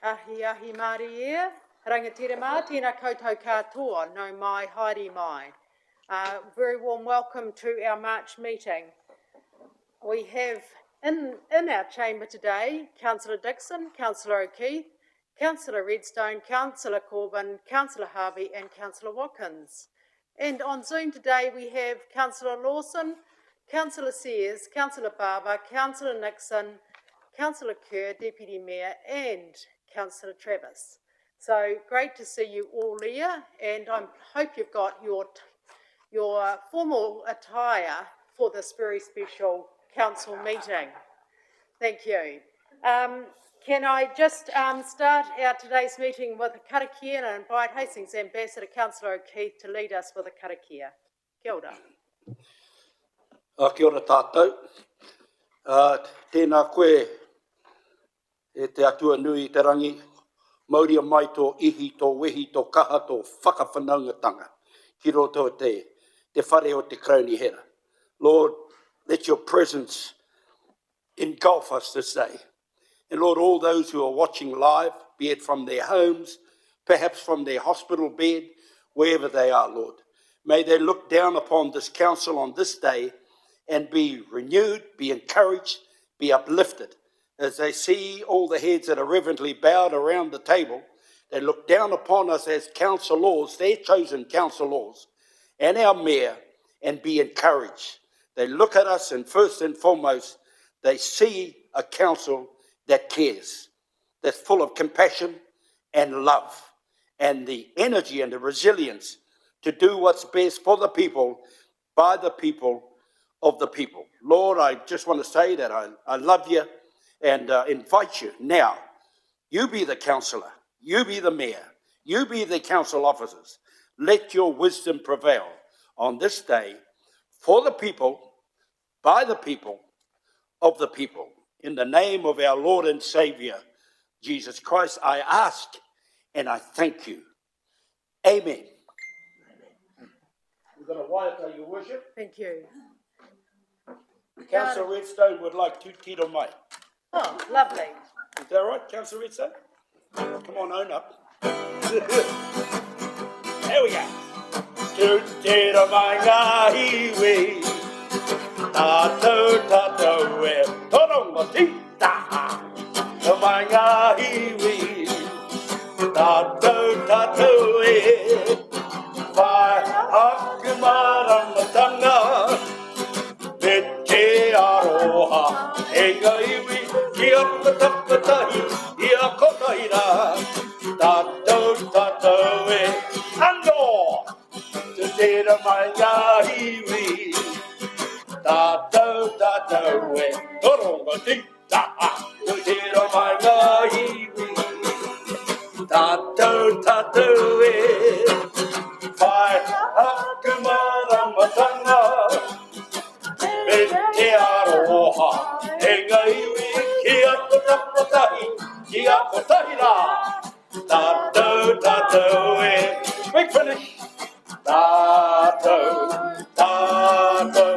Ahi Māori e, rangatira mā, tēnā koutou katoa, no mai, haere mai. Very warm welcome to our March meeting. We have in our chamber today, Councillor Dixon, Councillor O'Keefe, Councillor Redstone, Councillor Corbyn, Councillor Harvey and Councillor Watkins. And on Zoom today we have Councillor Lawson, Councillor Sears, Councillor Barber, Councillor Nixon, Councillor Kerr, Deputy Mayor and Councillor Travis. So great to see you all here, and I hope you've got your formal attire for this very special council meeting. Thank you. Can I just start our today's meeting with a karakia and invite Hastings Ambassador Councillor O'Keefe to lead us with a karakia. Kia ora. Kia ora tātou. Tēnā koe e te atua nui te rangi, mauria mai tō ihi, tō wehi, tō kaha, tō whakawhanaungatanga. Ki roto te whare o te krauni hera. Lord, let your presence engulf us this day. And Lord, all those who are watching live, be it from their homes, perhaps from their hospital bed, wherever they are, Lord, may they look down upon this council on this day and be renewed, be encouraged, be uplifted. As they see all the heads that are reverently bowed around the table, they look down upon us as councillors, their chosen councillors, and our mayor, and be encouraged. They look at us and first and foremost, they see a council that cares, that's full of compassion and love, and the energy and the resilience to do what's best for the people, by the people, of the people. Lord, I just want to say that I love you and invite you now. You be the councillor, you be the mayor, you be the council officers. Let your wisdom prevail on this day for the people, by the people, of the people. In the name of our Lord and Saviour, Jesus Christ, I ask and I thank you. Amen. We're going to waiata your worship. Thank you. Councillor Redstone would like to tiro mai. Oh, lovely. Is that right, Councillor Redstone? Come on, own up. There we go. Tu tiro mai ngā hiwi, tātou tātou e torongo tita. Tu mai ngā hiwi, tātou tātou e whai haku maramatanga. Me te aroha, e ngā iwi, ki a katakatahi, i a kotahira. Tātou tātou e ando, te tera mai ngā iwi. Tātou tātou e toronga tita, te tera mai ngā iwi. Tātou tātou e whai haku maramatanga. Me te aroha, e ngā iwi, ki a kotapatahi, ki a kotahira. Tātou, tātou e, big finish. Tātou, tātou,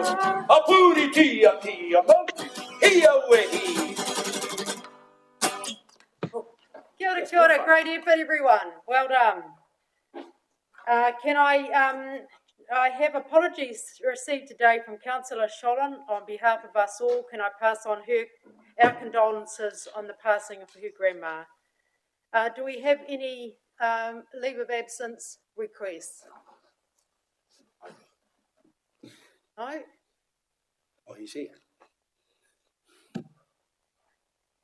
a puri tia tia, hia wehi. Kia ora, great effort everyone. Well done. I have apologies received today from Councillor Sholin on behalf of us all. Can I pass on our condolences on the passing of her grandma? Do we have any leave of absence requests? No? Oh, he's here.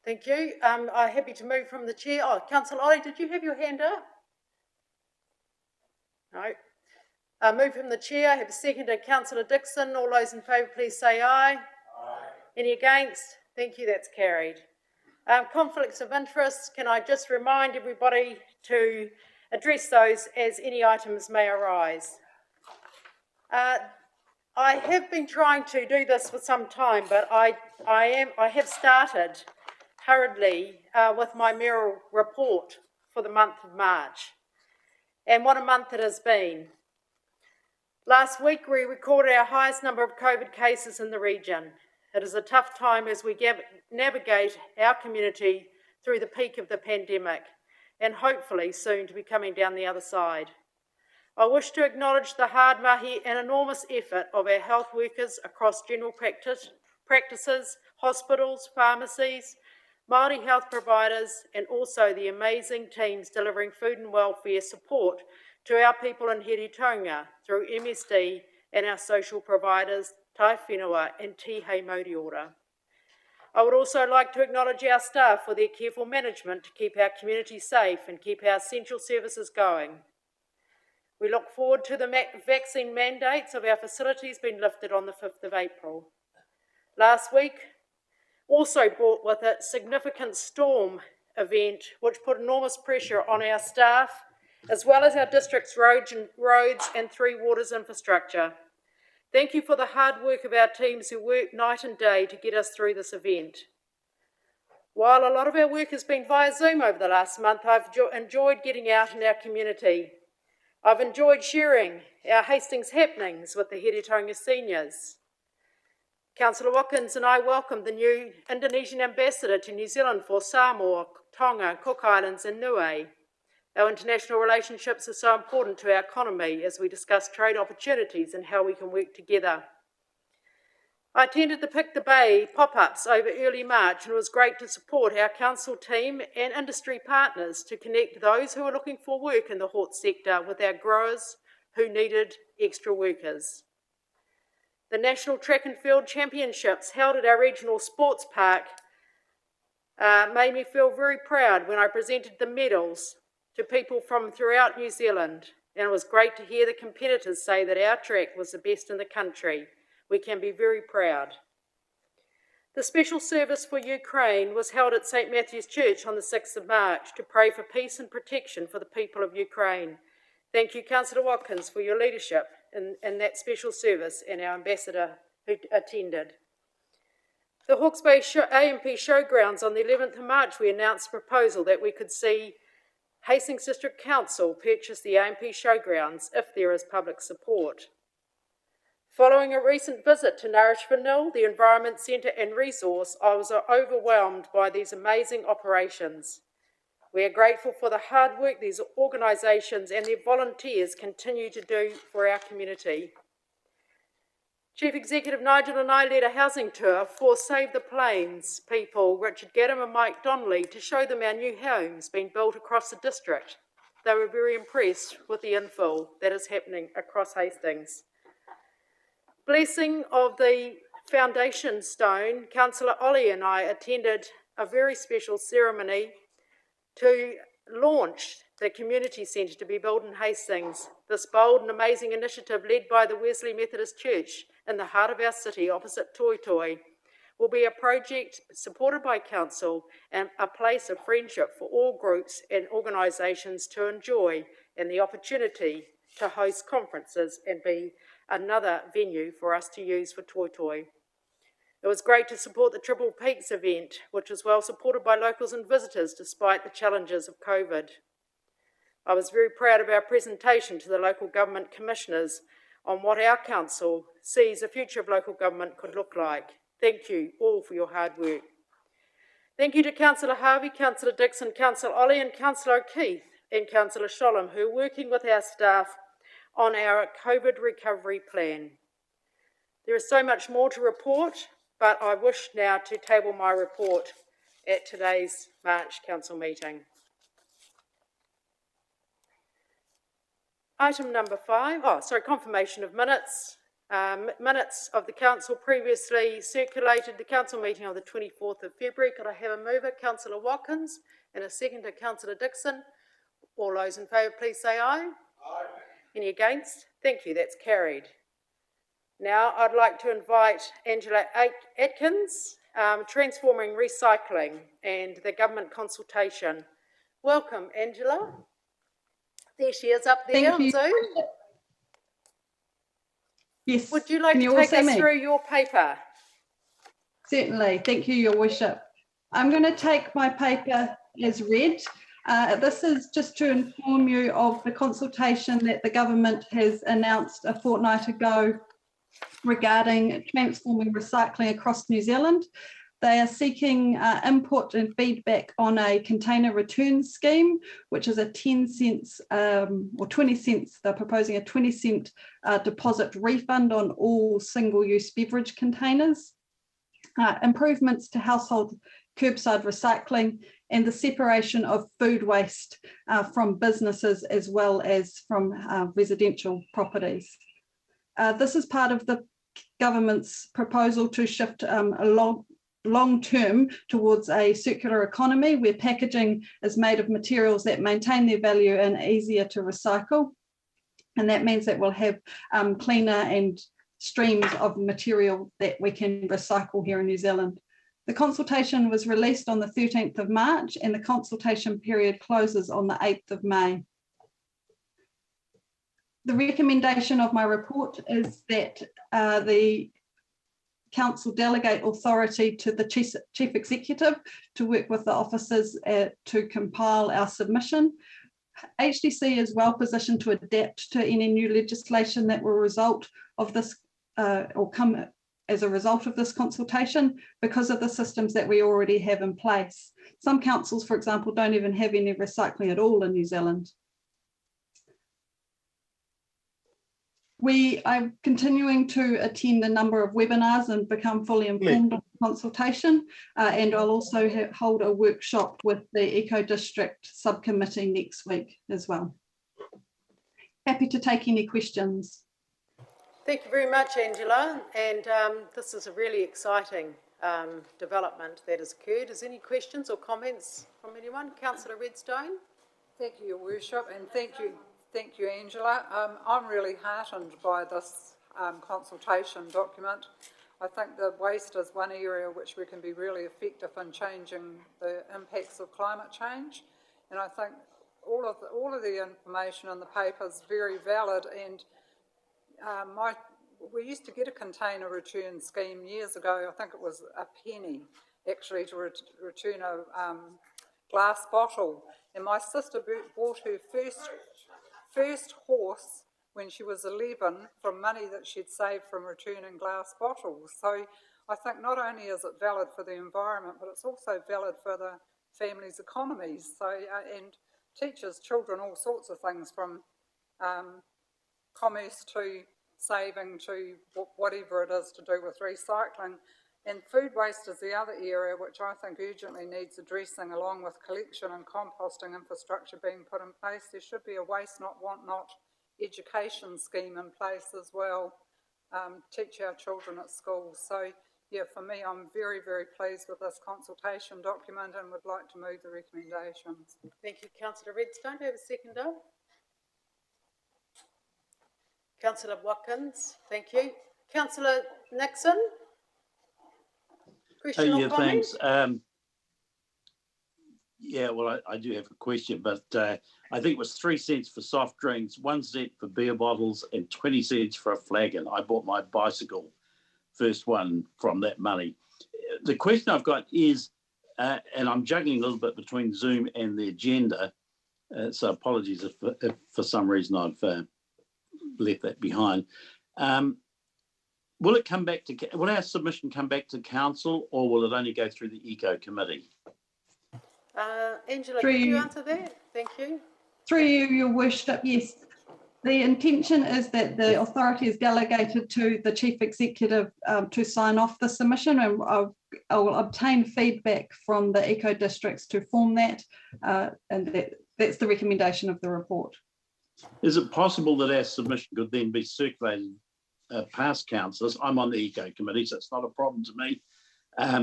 Thank you. I'm happy to move from the chair. Oh, Councillor Ollie, did you have your hand up? No. Move from the chair. I have a seconder, Councillor Dixon. All those in favour, please say aye. Aye. Any against? Thank you, that's carried. Conflicts of interest, can I just remind everybody to address those as any items may arise. I have been trying to do this for some time, but I have started hurriedly with my mayoral report for the month of March. And what a month it has been. Last week we recorded our highest number of COVID cases in the region. It is a tough time as we navigate our community through the peak of the pandemic, and hopefully soon to be coming down the other side. I wish to acknowledge the hard mahi and enormous effort of our health workers across general practices, hospitals, pharmacies, Māori health providers, and also the amazing teams delivering food and welfare support to our people in Hiritonga through MSD and our social providers, Tai Whenua and Tihei Moriora. I would also like to acknowledge our staff for their careful management to keep our community safe and keep our essential services going. We look forward to the vaccine mandates of our facilities being lifted on the 5th of April. Last week also brought with it significant storm event which put enormous pressure on our staff as well as our district's roads and Three Waters infrastructure. Thank you for the hard work of our teams who work night and day to get us through this event. While a lot of our work has been via Zoom over the last month, I've enjoyed getting out in our community. I've enjoyed sharing our Hastings happenings with the Hiritonga seniors. Councillor Atkins and I welcomed the new Indonesian ambassador to New Zealand for Samoa, Tonga, Cook Islands and Niue. Our international relationships are so important to our economy as we discuss trade opportunities and how we can work together. I attended the Pick the Bay pop-ups over early March and it was great to support our council team and industry partners to connect those who are looking for work in the hort sector with our growers who needed extra workers. The National Track and Field Championships held at our regional sports park made me feel very proud when I presented the medals to people from throughout New Zealand, and it was great to hear the competitors say that our track was the best in the country. We can be very proud. The special service for Ukraine was held at St. Matthew's Church on the 6th of March to pray for peace and protection for the people of Ukraine. Thank you, Councillor Watkins, for your leadership in that special service and our ambassador who attended. The Hawke's Bay AMP Showgrounds on the 11th of March, we announced a proposal that we could see Hastings District Council purchase the AMP Showgrounds if there is public support. Following a recent visit to Nourish for Nil, the Environment Centre and Resource, I was overwhelmed by these amazing operations. We are grateful for the hard work these organisations and their volunteers continue to do for our community. Chief Executive Nigel and I led a housing tour for Save the Plains people, Richard Gaddam and Mike Donnelly, to show them our new homes being built across the district. They were very impressed with the infill that is happening across Hastings. Blessing of the foundation stone, Councillor Ollie and I attended a very special ceremony to launch the community centre to be built in Hastings. This bold and amazing initiative led by the Wesley Methodist Church in the heart of our city opposite Toi Toi will be a project supported by council and a place of friendship for all groups and organisations to enjoy and the opportunity to host conferences and be another venue for us to use for Toi Toi. It was great to support the Triple Peaks event, which was well supported by locals and visitors despite the challenges of COVID. I was very proud of our presentation to the local government commissioners on what our council sees the future of local government could look like. Thank you all for your hard work. Thank you to Councillor Harvey, Councillor Dixon, Councillor Ollie and Councillor O'Keefe and Councillor Sholem, who are working with our staff on our COVID recovery plan. There is so much more to report, but I wish now to table my report at today's March Council meeting. Item number 5, confirmation of minutes. Minutes of the council previously circulated the council meeting on the 24th of February. Could I have a mover, Councillor Watkins, and a seconder, Councillor Dixon? All those in favour, please say aye. Aye. Any against? Thank you, that's carried. Now I'd like to invite Angela Atkins, Transforming Recycling and the Government Consultation. Welcome, Angela. There she is up there on Zoom. Yes. Would you like to take us through your paper? Certainly. Thank you, Your Worship. I'm going to take my paper as read. This is just to inform you of the consultation that the government has announced a fortnight ago regarding transforming recycling across New Zealand. They are seeking input and feedback on a container return scheme, which is a 10 cents or 20 cents. They're proposing a 20 cent deposit refund on all single-use beverage containers, improvements to household curbside recycling, and the separation of food waste from businesses as well as from residential properties. This is part of the government's proposal to shift long-term towards a circular economy where packaging is made of materials that maintain their value and easier to recycle. And that means that we'll have cleaner and streams of material that we can recycle here in New Zealand. The consultation was released on the 13th of March and the consultation period closes on the 8th of May. The recommendation of my report is that the Council delegate authority to the Chief Executive to work with the officers to compile our submission. HDC is well positioned to adapt to any new legislation that will result of this or come as a result of this consultation because of the systems that we already have in place. Some councils, for example, don't even have any recycling at all in New Zealand. We are continuing to attend a number of webinars and become fully informed of the consultation, and I'll also hold a workshop with the Eco District subcommittee next week as well. Happy to take any questions. Thank you very much, Angela, and this is a really exciting development that has occurred. Is there any questions or comments from anyone? Councillor Redstone. Thank you, Your Worship, and thank you, Angela. I'm really heartened by this consultation document. I think that waste is one area which we can be really effective in changing the impacts of climate change, and I think all of the information in the paper is very valid. And we used to get a container return scheme years ago. I think it was a penny actually to return a glass bottle, and my sister bought her first horse when she was 11 from money that she'd saved from returning glass bottles. So I think not only is it valid for the environment, but it's also valid for the families' economies. So and teaches children all sorts of things, from commerce to saving to whatever it is to do with recycling. And food waste is the other area which I think urgently needs addressing, along with collection and composting infrastructure being put in place. There should be a waste not, want not education scheme in place as well, teach our children at school. So yeah, for me, I'm very, very pleased with this consultation document and would like to move the recommendations. Thank you, Councillor Redstone. Do you have a seconder? Councillor Watkins, thank you. Councillor Nixon? Question or comment? Thanks. Yeah, well, I do have a question, but I think it was 3 cents for soft drinks, 1 cent for beer bottles, and 20 cents for a flagon. I bought my bicycle, first one, from that money. The question I've got is, and I'm juggling a little bit between Zoom and the agenda, so apologies if for some reason I've left that behind. Will it come back to, will our submission come back to council, or will it only go through the Eco Committee? Angela, could you answer that? Thank you. Through you, Your Worship, yes. The intention is that the authority is delegated to the Chief Executive to sign off the submission, and I'll obtain feedback from the eco districts to form that, and that's the recommendation of the report. Is it possible that our submission could then be circulated past councillors? I'm on the Eco Committee, so it's not a problem to me,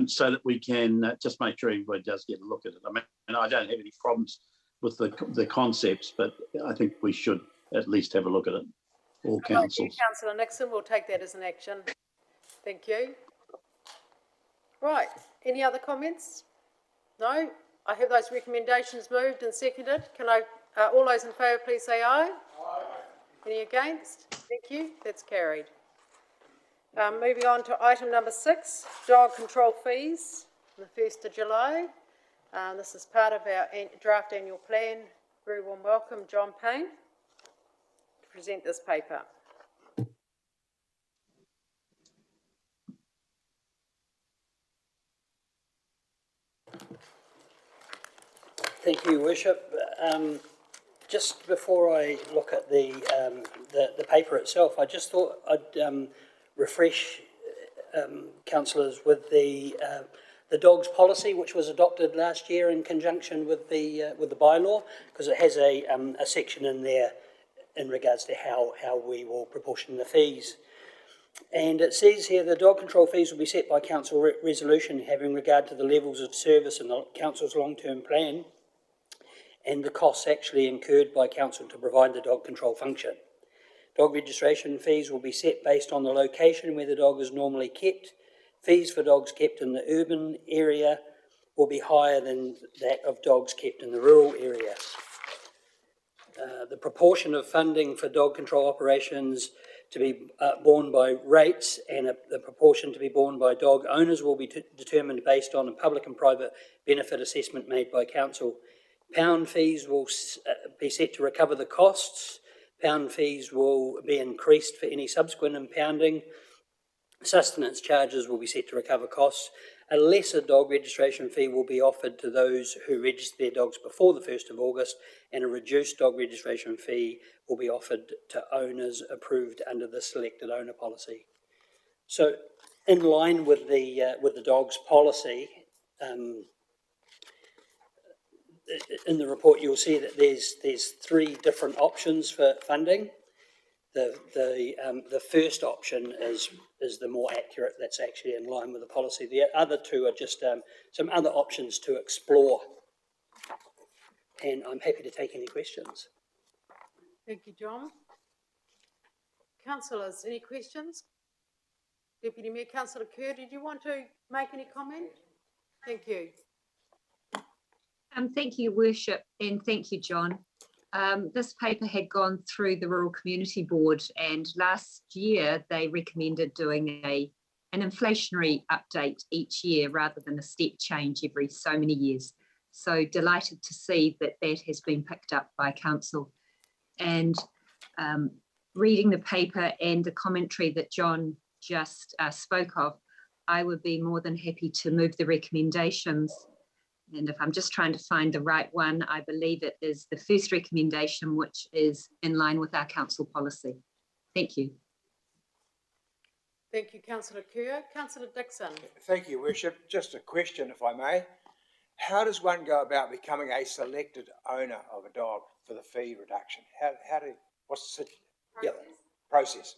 so that we can just make sure everybody does get a look at it. I mean, and I don't have any problems with the concepts, but I think we should at least have a look at it, all councils. Thank you, Councillor Nixon. We'll take that as an action. Thank you. Right, any other comments? No? I have those recommendations moved and seconded. Can I, all those in favour, please say aye. Aye. Any against? Thank you. That's carried. Moving on to item number 6, dog control fees, on the 1st of July. This is part of our draft annual plan. Very warm welcome, John Payne, to present this paper. Thank you, Worship. Just before I look at the paper itself, I just thought I'd refresh councillors with the dogs policy, which was adopted last year in conjunction with the bylaw, because it has a section in there in regards to how we will proportion the fees. And it says here the dog control fees will be set by council resolution having regard to the levels of service in the council's long-term plan and the costs actually incurred by council to provide the dog control function. Dog registration fees will be set based on the location where the dog is normally kept. Fees for dogs kept in the urban area will be higher than that of dogs kept in the rural area. The proportion of funding for dog control operations to be borne by rates and the proportion to be borne by dog owners will be determined based on a public and private benefit assessment made by council. Pound fees will be set to recover the costs. Pound fees will be increased for any subsequent impounding. Sustenance charges will be set to recover costs. A lesser dog registration fee will be offered to those who register their dogs before the 1st of August, and a reduced dog registration fee will be offered to owners approved under the selected owner policy. So, in line with the dogs policy, in the report you'll see that there's 3 different options for funding. The first option is the more accurate, that's actually in line with the policy. The other 2 are just some other options to explore. And I'm happy to take any questions. Thank you, John. Councillors, any questions? Deputy Mayor, Councillor Kerr, did you want to make any comment? Thank you. Thank you, Worship, and thank you, John. This paper had gone through the Rural Community Board, and last year they recommended doing an inflationary update each year rather than a step change every so many years. So delighted to see that that has been picked up by council. And reading the paper and the commentary that John just spoke of, I would be more than happy to move the recommendations. And if I'm just trying to find the right one, I believe it is the first recommendation, which is in line with our council policy. Thank you. Thank you, Councillor Kerr. Councillor Dixon. Thank you, Worship. Just a question, if I may. How does one go about becoming a selected owner of a dog for the fee reduction? What's the process?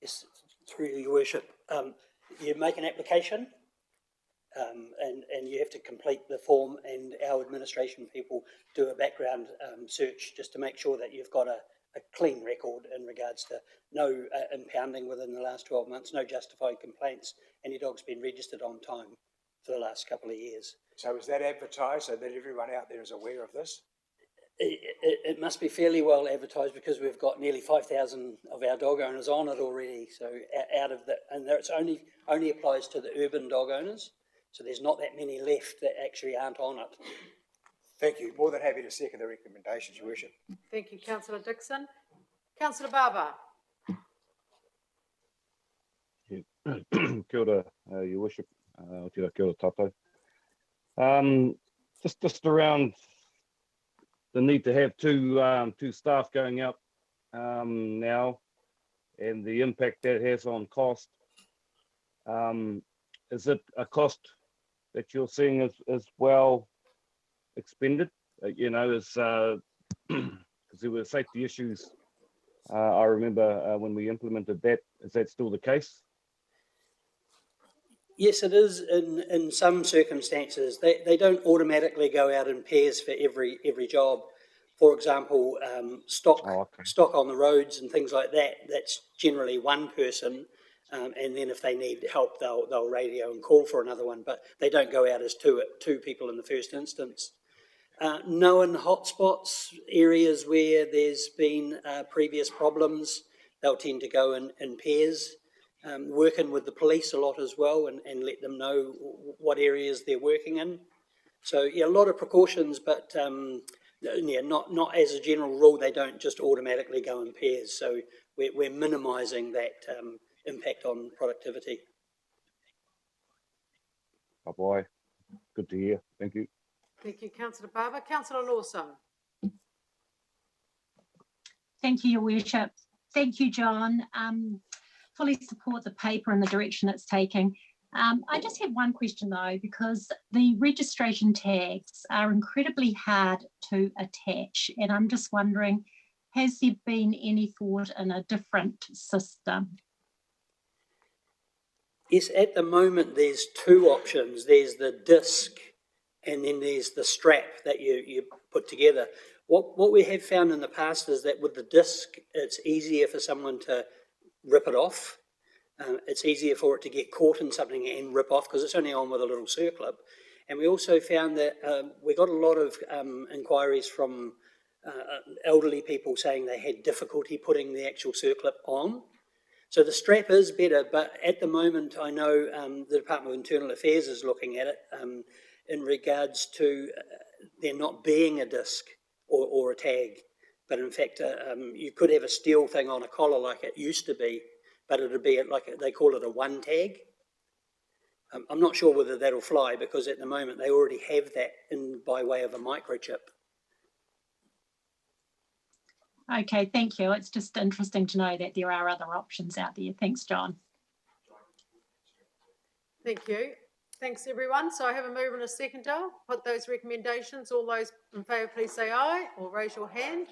Yes, through your worship. You make an application and you have to complete the form, and our administration people do a background search just to make sure that you've got a clean record in regards to no impounding within the last 12 months, no justified complaints, and your dog's been registered on time for the last couple of years. So is that advertised so that everyone out there is aware of this? It must be fairly well advertised because we've got nearly 5,000 of our dog owners on it already. So out of that, and it's only applies to the urban dog owners. So there's not that many left that actually aren't on it. Thank you. More than happy to second the recommendations, Your Worship. Thank you, Councillor Dixon. Councillor Barber. Kia ora, Your Worship. Kia ora tātou. Just around the need to have two staff going out now, and the impact that has on cost. Is it a cost that you're seeing as well expended? Because there were safety issues. I remember when we implemented that. Is that still the case? Yes, it is in some circumstances. They don't automatically go out in pairs for every job. For example, stock on the roads and things like that, that's generally one person. And then if they need help, they'll radio and call for another one. But they don't go out as two people in the first instance. Known hotspots, areas where there's been previous problems, they'll tend to go in pairs. Working with the police a lot as well, and let them know what areas they're working in. So yeah, a lot of precautions, but not as a general rule. They don't just automatically go in pairs. So we're minimising that impact on productivity. Oh boy, good to hear. Thank you. Thank you, Councillor Barber. Councillor Lawson. Thank you, Your Worship. Thank you, John. Fully support the paper and the direction it's taking. I just have one question though, because the registration tags are incredibly hard to attach, and I'm just wondering, has there been any thought in a different system? Yes, at the moment there's two options. There's the disc and then there's the strap that you put together. What we have found in the past is that with the disc, it's easier for someone to rip it off. It's easier for it to get caught in something and rip off because it's only on with a little circlip. And we also found that we got a lot of inquiries from elderly people saying they had difficulty putting the actual circlip on. So the strap is better, but at the moment I know the Department of Internal Affairs is looking at it in regards to there not being a disc or a tag. But in fact, you could have a steel thing on a collar like it used to be, but it'll be like they call it a one tag. I'm not sure whether that'll fly because at the moment they already have that in by way of a microchip. Okay, thank you. It's just interesting to know that there are other options out there. Thanks, John. Thank you. Thanks, everyone. So I have a mover and a seconder. Put those recommendations. All those in favour, please say aye or raise your hand.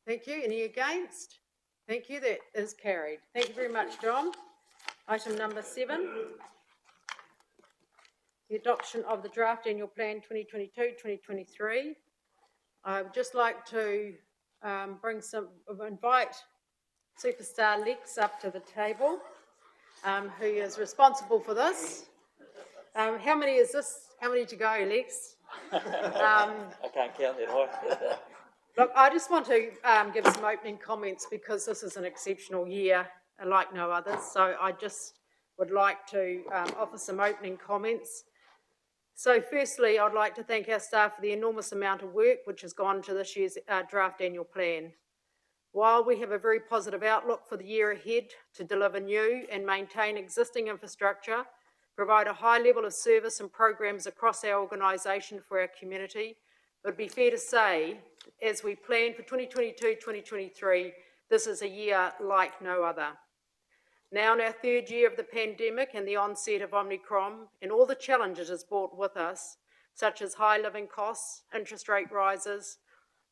Thank you. Any against? Thank you. That is carried. Thank you very much, John. Item number 7. The adoption of the draft annual plan 2022-2023. I would just like to invite superstar Lex up to the table, who is responsible for this. How many is this? How many to go, Lex? I can't count that high. Look, I just want to give some opening comments because this is an exceptional year like no others. So I just would like to offer some opening comments. So firstly, I'd like to thank our staff for the enormous amount of work which has gone to this year's draft annual plan. While we have a very positive outlook for the year ahead to deliver new and maintain existing infrastructure, provide a high level of service and programs across our organisation for our community, it would be fair to say, as we plan for 2022-2023, this is a year like no other. Now in our 3rd year of the pandemic and the onset of Omicron and all the challenges it's brought with us, such as high living costs, interest rate rises,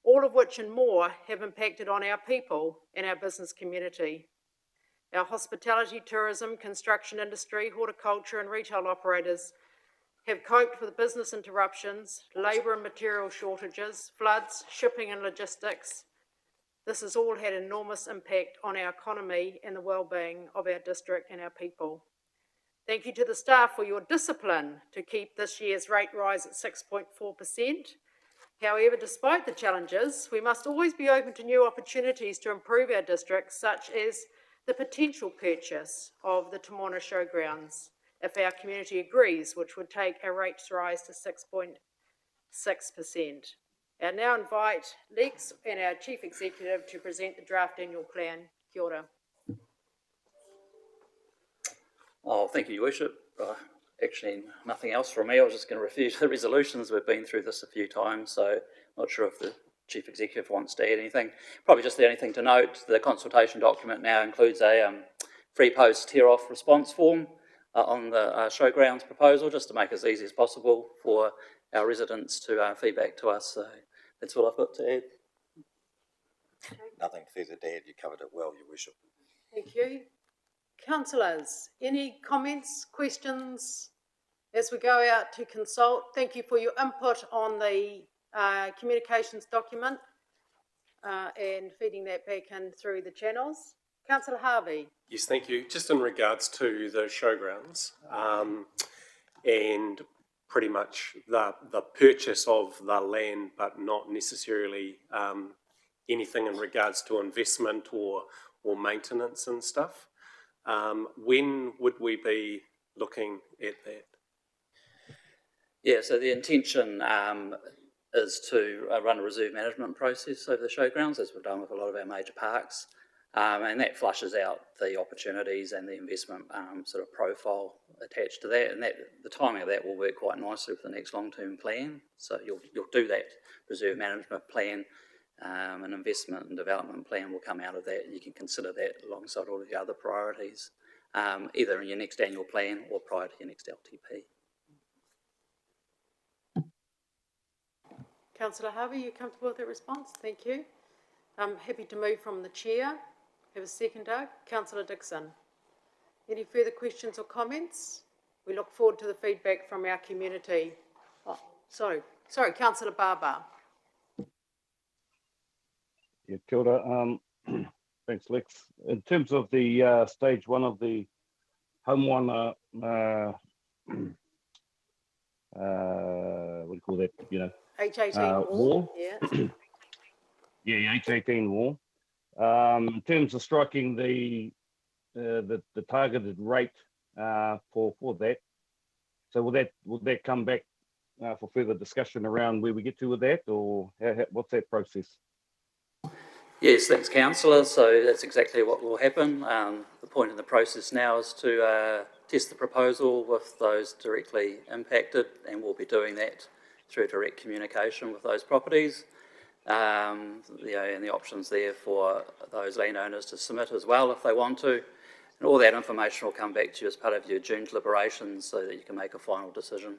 all of which and more have impacted on our people and our business community. Our hospitality, tourism, construction industry, horticulture and retail operators have coped with business interruptions, labour and material shortages, floods, shipping and logistics. This has all had enormous impact on our economy and the well-being of our district and our people. Thank you to the staff for your discipline to keep this year's rate rise at 6.4%. However, despite the challenges, we must always be open to new opportunities to improve our district, such as the potential purchase of the Timona Showgrounds, if our community agrees, which would take our rates rise to 6.6%. I now invite Lex and our Chief Executive to present the draft annual plan. Kia ora. Oh, thank you, Your Worship. Actually, nothing else from me. I was just going to refer to the resolutions. We've been through this a few times, so not sure if the Chief Executive wants to add anything. Probably just the only thing to note, the consultation document now includes a free post tear-off response form on the showgrounds proposal, just to make it as easy as possible for our residents to feedback to us. So that's all I've got to add. Nothing further to add. You covered it well, Your Worship. Thank you. Councillors, any comments, questions as we go out to consult? Thank you for your input on the communications document and feeding that back in through the channels. Councillor Harvey. Yes, thank you. Just in regards to the showgrounds and pretty much the purchase of the land, but not necessarily anything in regards to investment or maintenance and stuff. When would we be looking at that? Yeah, so the intention is to run a reserve management process over the showgrounds, as we've done with a lot of our major parks. And that flushes out the opportunities and the investment sort of profile attached to that. And that the timing of that will work quite nicely with the next long-term plan. So you'll do that reserve management plan, an investment and development plan will come out of that. You can consider that alongside all of the other priorities, either in your next annual plan or prior to your next LTP. Councillor Harvey, you comfortable with that response? Thank you. I'm happy to move from the chair. Have a seconder. Councillor Dixon. Any further questions or comments? We look forward to the feedback from our community. Oh, sorry, Councillor Barber. Yeah, kia ora. Thanks, Lex. In terms of the stage one of the homeowner, what do you call that? You know, H18 wall. Yeah. Yeah, H18 wall. In terms of striking the targeted rate for that, so will that come back for further discussion around where we get to with that, or what's that process? Yes, thanks, Councillor. So that's exactly what will happen. The point in the process now is to test the proposal with those directly impacted, and we'll be doing that through direct communication with those properties. And the options there for those landowners to submit as well if they want to. And all that information will come back to you as part of your June deliberations so that you can make a final decision.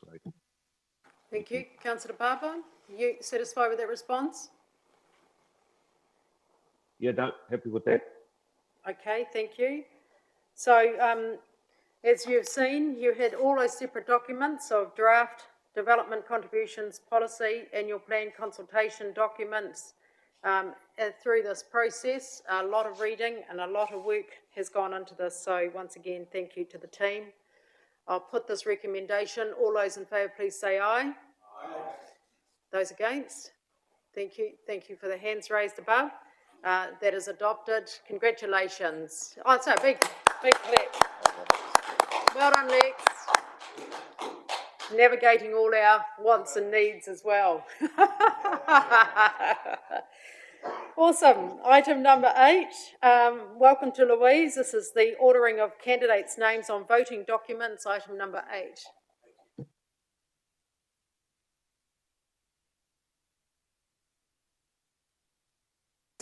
Great. Thank you. Councillor Barber, are you satisfied with that response? Yeah, no, happy with that. Okay, thank you. So as you've seen, you had all those separate documents of draft development contributions policy, annual plan consultation documents through this process. A lot of reading and a lot of work has gone into this. So once again, thank you to the team. I'll put this recommendation. All those in favour, please say aye. Aye. Those against? Thank you. Thank you for the hands raised above. That is adopted. Congratulations. Oh, it's a big clap. Well done, Lex. Navigating all our wants and needs as well. Awesome. Item number 8. Welcome to Louise. This is the ordering of candidates' names on voting documents. Item number 8.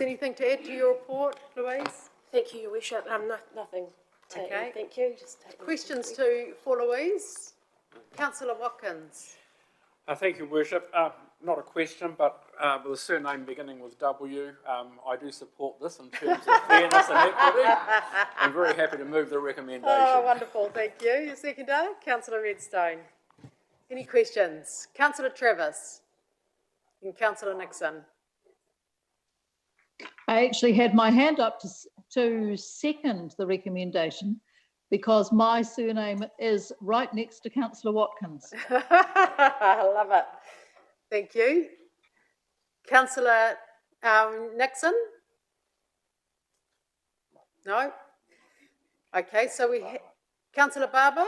Anything to add to your report, Louise? Thank you, Your Worship. Nothing to add. Thank you. Just questions for Louise. Councillor Watkins. Thank you, Worship. Not a question, but with a surname beginning with W, I do support this in terms of fairness and equity. I'm very happy to move the recommendation. Oh, wonderful. Thank you. Your seconder, Councillor Redstone. Any questions? Councillor Travis and Councillor Nixon. I actually had my hand up to second the recommendation because my surname is right next to Councillor Watkins. I love it. Thank you. Councillor Nixon? No? Okay, so Councillor Barber?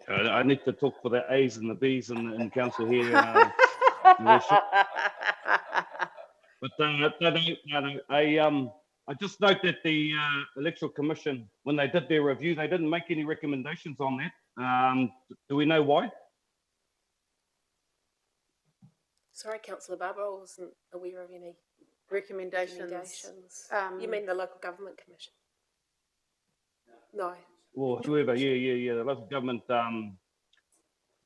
I need to talk for the A's and the B's in council here. But no, I just note that the Electoral Commission, when they did their review, they didn't make any recommendations on that. Do we know why? Sorry, Councillor Barber, I wasn't aware of any recommendations. You mean the Local Government Commission? No. Well, whoever, yeah. The local government,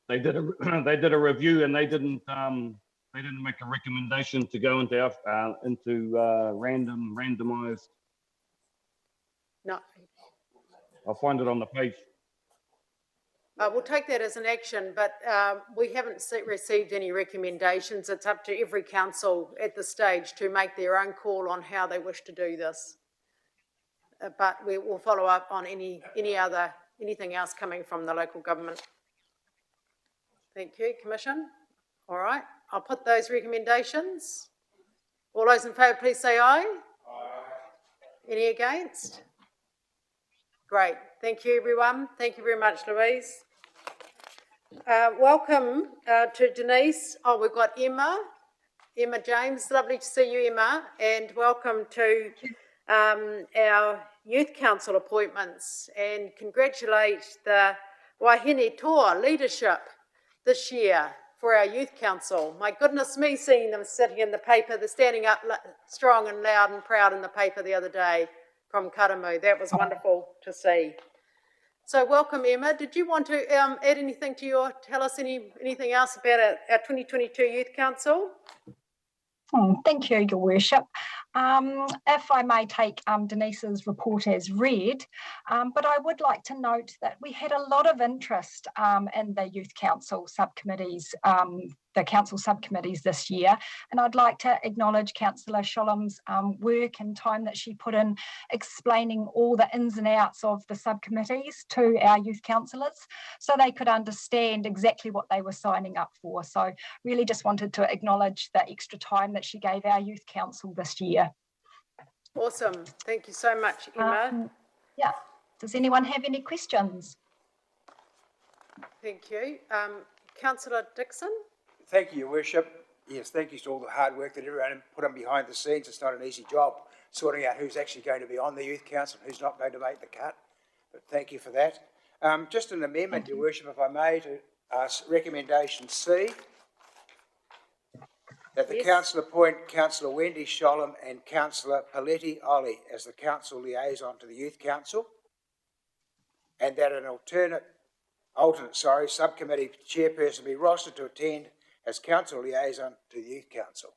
they did a review and they didn't make a recommendation to go into randomized. No. I'll find it on the page. We'll take that as an action, but we haven't received any recommendations. It's up to every council at the stage to make their own call on how they wish to do this. But we will follow up on anything else coming from the local government. Thank you, Commission. All right, I'll put those recommendations. All those in favour, please say aye. Aye. Any against? Great. Thank you, everyone. Thank you very much, Louise. Welcome to Denise. Oh, we've got Emma Emma James. Lovely to see you, Emma, and welcome to our Youth Council appointments, and congratulate the Wahine Toa leadership this year for our Youth Council. My goodness me, seeing them sitting in the paper, they're standing up strong and loud and proud in the paper the other day from Karamu. That was wonderful to see. So welcome, Emma. Did you want to add anything to tell us anything else about our 2022 Youth Council? Thank you, Your Worship. If I may take Denise's report as read, but I would like to note that we had a lot of interest in the Youth Council subcommittees, the council subcommittees this year, and I'd like to acknowledge Councillor Sholom's work and time that she put in explaining all the ins and outs of the subcommittees to our youth councillors so they could understand exactly what they were signing up for. So really just wanted to acknowledge the extra time that she gave our youth council this year. Awesome. Thank you so much, Emma. Yeah. Does anyone have any questions? Thank you. Councillor Dixon? Thank you, Your Worship. Yes, thank you to all the hard work that everyone put on behind the scenes. It's not an easy job sorting out who's actually going to be on the Youth Council and who's not going to make the cut, but thank you for that. Just an amendment, Your Worship, if I may, to recommendation C, that the council appoint Councillor Wendy Sholom and Councillor Paletti Ollie as the council liaison to the Youth Council, and that an alternate subcommittee chairperson be rostered to attend as council liaison to the Youth Council.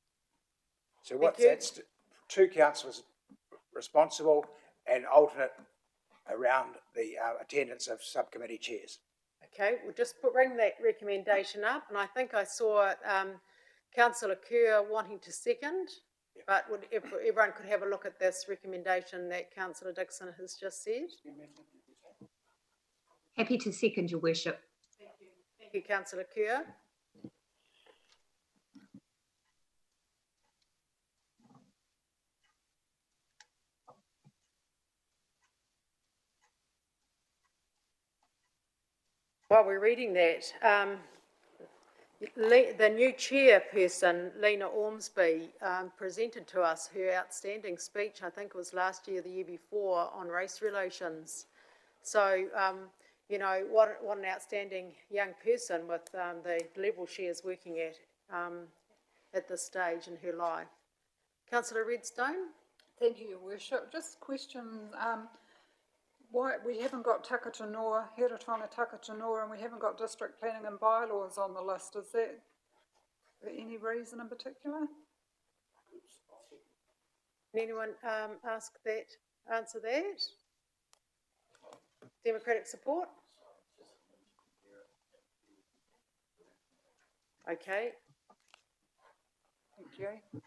So that's two councillors responsible and alternate around the attendance of subcommittee chairs. Okay, we'll just bring that recommendation up, and I think I saw Councillor Kerr wanting to second, but if everyone could have a look at this recommendation that Councillor Dixon has just said. Happy to second, Your Worship. Thank you, Councillor Kerr. While we're reading that, the new chairperson, Lena Ormsby, presented to us her outstanding speech, I think it was last year, the year before, on race relations. So, you know, what an outstanding young person with the level she is working at this stage in her life. Councillor Redstone? Thank you, Your Worship. Just question, why we haven't got Takatanoa, Heretaunga Takatanoa, and we haven't got district planning and bylaws on the list. Is that for any reason in particular? Can anyone answer that? Democratic support? Okay. Thank you.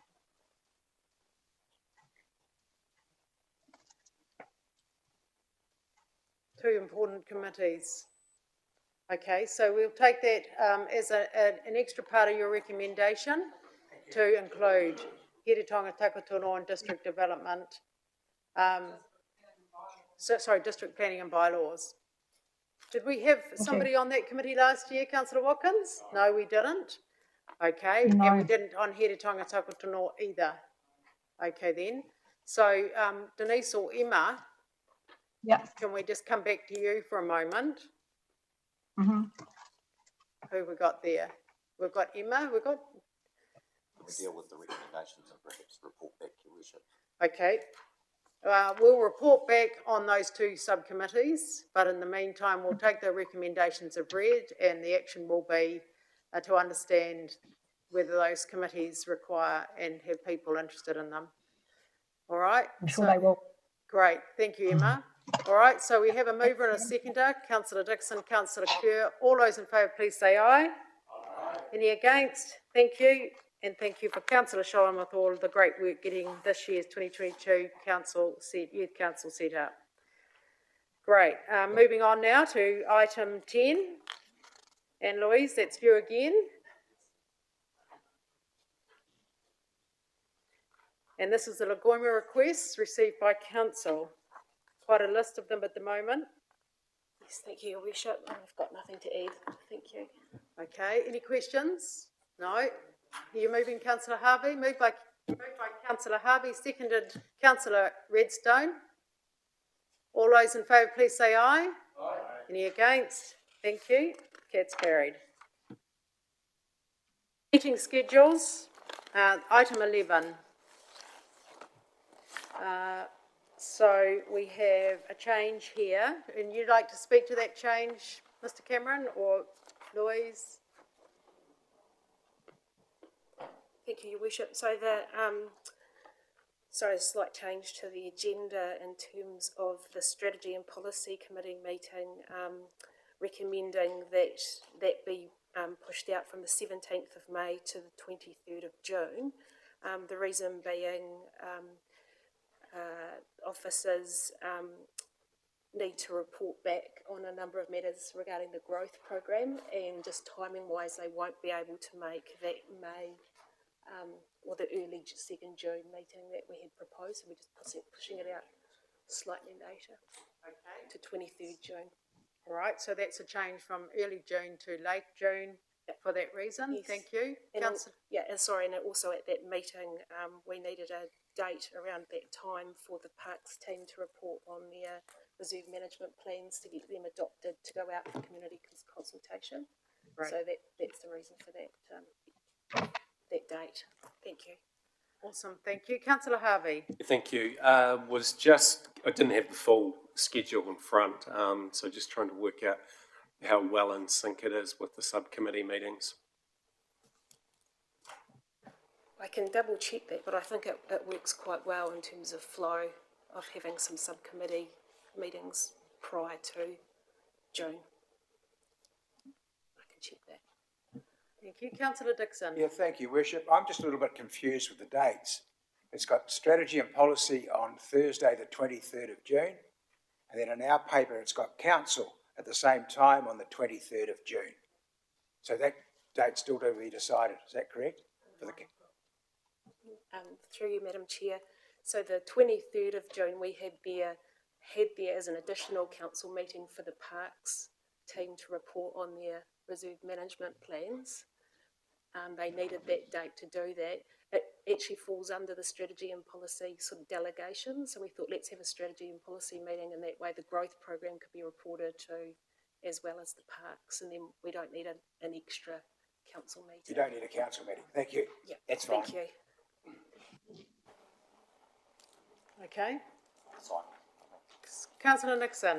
Two important committees. Okay, so we'll take that as an extra part of your recommendation to include Heretaunga Takatono and district development. District planning and bylaws. Did we have somebody on that committee last year, Councillor Watkins? No, we didn't. Okay, no. And we didn't on Heretaunga Takatono either. Okay then. So Denise or Emma, can we just come back to you for a moment? Mm-hmm. Who we got there? We've got Emma, we've got... We'll deal with the recommendations and perhaps report back to Your Worship. Okay. We'll report back on those two subcommittees, but in the meantime, we'll take the recommendations as read, and the action will be to understand whether those committees require and have people interested in them. All right? I'm sure they will. Great. Thank you, Emma. All right, so we have a mover and a seconder, Councillor Dixon, Councillor Kerr. All those in favour, please say aye. Aye. Any against? Thank you. And thank you for Councillor Sholom with all the great work getting this year's 2022 Youth Council set up. Great. Moving on now to item 10. And Louise, that's you again. And this is the Lagoima requests received by Council. Quite a list of them at the moment. Yes, thank you, Your Worship. I've got nothing to add. Thank you. Okay, any questions? No? Are you moving, Councillor Harvey? Moved by Councillor Harvey, seconded Councillor Redstone. All those in favour, please say aye. Aye. Any against? Thank you. That's carried. Meeting schedules, item 11. So we have a change here, and you'd like to speak to that change, Mr. Cameron or Louise? Thank you, Your Worship. So a slight change to the agenda in terms of the Strategy and Policy Committee meeting, recommending that be pushed out from the 17th of May to the 23rd of June. The reason being officers need to report back on a number of matters regarding the growth program, and just timing wise they won't be able to make that May or the early 2nd June meeting that we had proposed, so we're just pushing it out slightly later, to 23rd June. All right, so that's a change from early June to late June for that reason. Yes. Thank you. And also at that meeting, we needed a date around that time for the Parks team to report on their reserve management plans to get them adopted to go out for community consultation. Right. So that's the reason for that that date. Thank you. Awesome, thank you. Councillor Harvey. Thank you. I didn't have the full schedule in front, so just trying to work out how well in sync it is with the subcommittee meetings. I can double check that, but I think it works quite well in terms of flow of having some subcommittee meetings prior to June. I can check that. Thank you. Councillor Dixon. Yeah, thank you, Worship. I'm just a little bit confused with the dates. It's got strategy and policy on Thursday, the 23rd of June, and then in our paper it's got council at the same time on the 23rd of June. So that date's still to be decided, is that correct? For the through you, Madam Chair. So the 23rd of June we had there as an additional council meeting for the Parks team to report on their reserve management plans. They needed that date to do that. It actually falls under the strategy and policy sort of delegation, so we thought let's have a strategy and policy meeting, and that way the growth program could be reported to as well as the parks, and then we don't need an extra council meeting. You don't need a council meeting. Thank you. Yeah, that's fine. Thank you. Okay. That's fine. Councillor Nixon.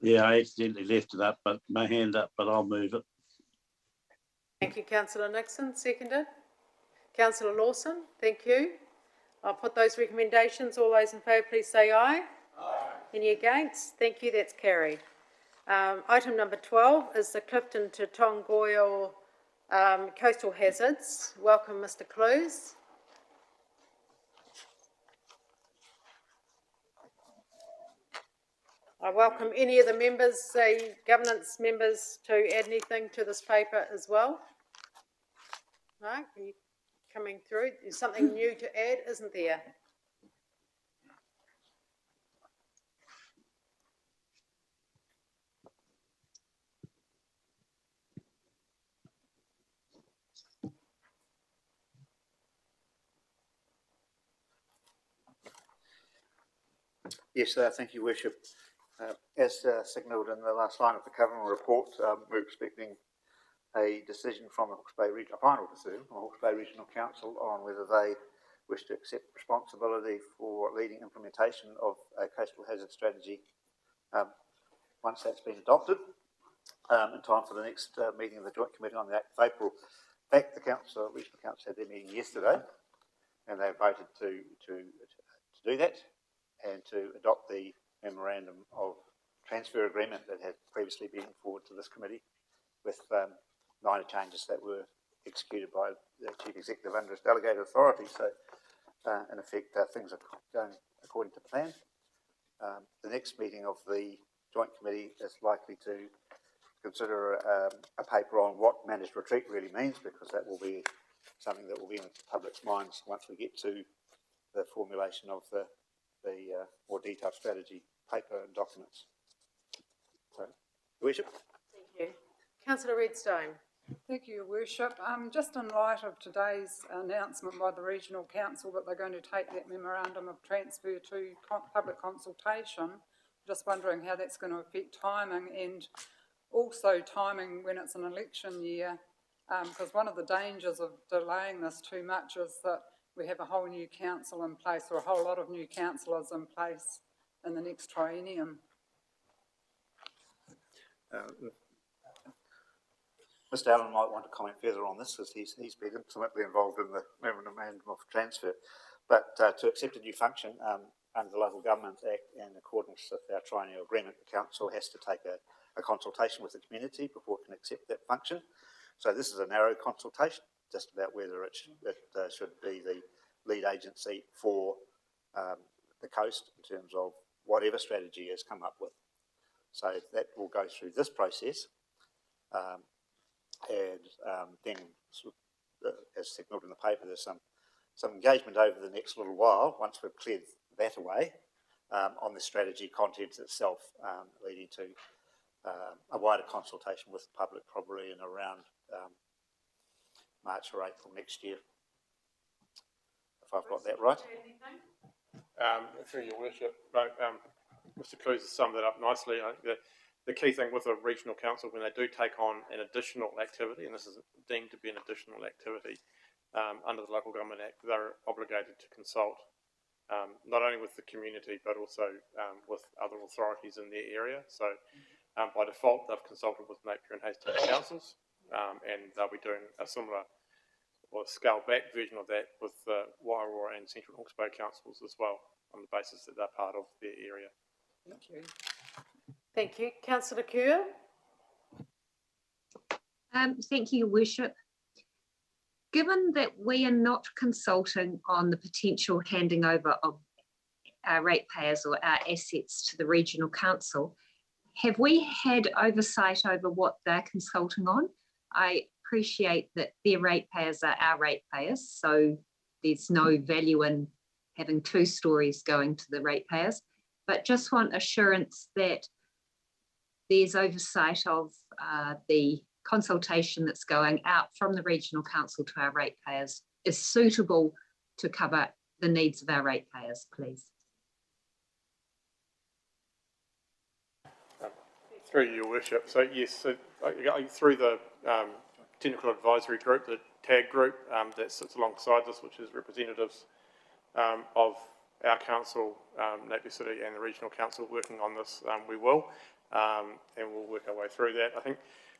Yeah, I accidentally left it up, but my hand up, but I'll move it. Thank you, Councillor Nixon. Seconded. Councillor Lawson, thank you. I'll put those recommendations. All those in favour, please say aye. Aye. Any against? Thank you, that's carried. Item number 12 is the Clifton to Tongoil coastal hazards. Welcome, Mr. Clues. I welcome any of the members, governance members, to add anything to this paper as well. No, are you coming through? There's something new to add, isn't there? Yes, thank you, Worship. As signalled in the last line of the covering report, we're expecting a decision from the Hawke's Bay Regional, a final decision from the Hawke's Bay Regional Council on whether they wish to accept responsibility for leading implementation of a coastal hazard strategy once that's been adopted in time for the next meeting of the Joint Committee on the 8th of April. In fact, the Regional Council had their meeting yesterday and they voted to do that and to adopt the memorandum of transfer agreement that had previously been forwarded to this committee with minor changes that were executed by the Chief Executive under his delegated authority. So, in effect, things are going according to plan. The next meeting of the Joint Committee is likely to consider a paper on what managed retreat really means, because that will be something that will be in the public's minds once we get to the formulation of the more detailed strategy paper and documents. So, Your Worship. Thank you. Councillor Redstone. Thank you, Your Worship. Just in light of today's announcement by the Regional Council that they're going to take that memorandum of transfer to public consultation, just wondering how that's going to affect timing and also timing when it's an election year, because one of the dangers of delaying this too much is that we have a whole new council in place or a whole lot of new councillors in place in the next triennium. Mr. Allen might want to comment further on this, as he's been intimately involved in the memorandum of transfer. But to accept a new function under the Local Government Act, in accordance with our triennial agreement, the council has to take a consultation with the community before it can accept that function. So this is a narrow consultation, just about whether it should be the lead agency for the coast in terms of whatever strategy has come up with. So that will go through this process. Then, as signalled in the paper, there's some engagement over the next little while, once we've cleared that away, on the strategy content itself, leading to a wider consultation with the public probably in around March or April next year, if I've got that right. Through Your Worship, Mr. Clues has summed that up nicely. The key thing with a regional council, when they do take on an additional activity, and this is deemed to be an additional activity under the Local Government Act, they're obligated to consult not only with the community but also with other authorities in their area. So by default, they've consulted with Napier and Hastings councils, and they'll be doing a similar or scaled back version of that with Wairoa and Central Hawke's Bay councils as well, on the basis that they're part of their area. Thank you. Thank you. Councillor Kerr. Thank you, Your Worship. Given that we are not consulting on the potential handing over of our ratepayers or our assets to the Regional Council, have we had oversight over what they're consulting on? I appreciate that their ratepayers are our ratepayers, so there's no value in having two stories going to the ratepayers, but just want assurance that there's oversight of the consultation that's going out from the Regional Council to our ratepayers is suitable to cover the needs of our ratepayers, please. Through Your Worship. So yes, so, through the technical advisory group, the TAG group that sits alongside this, which is representatives of our council, Napier City and the Regional Council working on this, we will, and we'll work our way through that. I think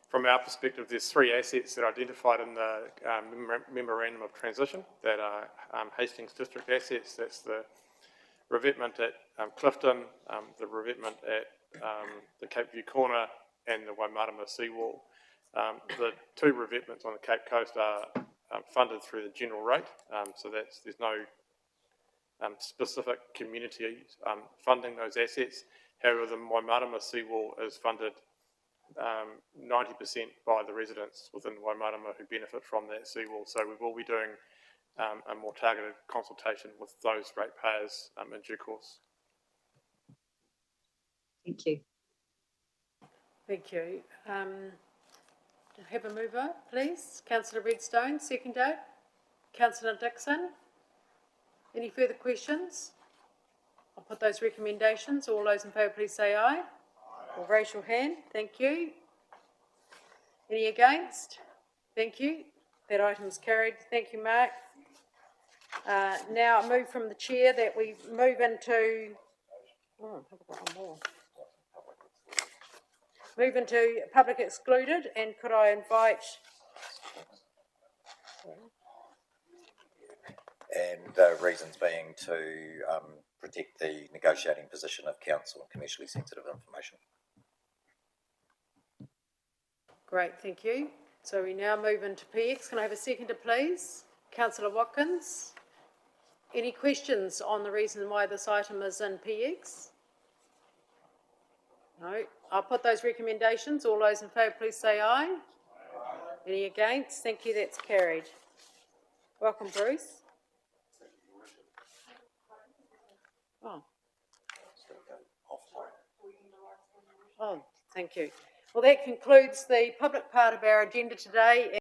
from our perspective, there's three assets that are identified in the memorandum of transition that are Hastings District assets. That's the revetment at Clifton, the revetment at the Cape View Corner, and the Waimarama seawall. The two revetments on the Cape Coast are funded through the general rate, so there's no specific community funding those assets. However, the Waimarama seawall is funded 90% by the residents within Waimarama who benefit from that seawall. So we will be doing a more targeted consultation with those ratepayers in due course. Thank you. Thank you. Have a mover, please. Councillor Redstone, seconded. Councillor Dixon. Any further questions? I'll put those recommendations. All those in favour, please say aye. Or raise your hand. Thank you. Any against? Thank you. That item is carried. Thank you, Mark. Now I move from the chair that we move into. Oh, I've got one more. Move into public excluded, and could I invite? And the reasons being to protect the negotiating position of council and commercially sensitive information. Great, thank you. So we now move into PX. Can I have a seconder, please? Councillor Watkins. Any questions on the reason why this item is in PX? No. I'll put those recommendations. All those in favour, please say aye. Any against? Thank you, that's carried. Welcome, Bruce. Oh. Oh, thank you. Well, that concludes the public part of our agenda today.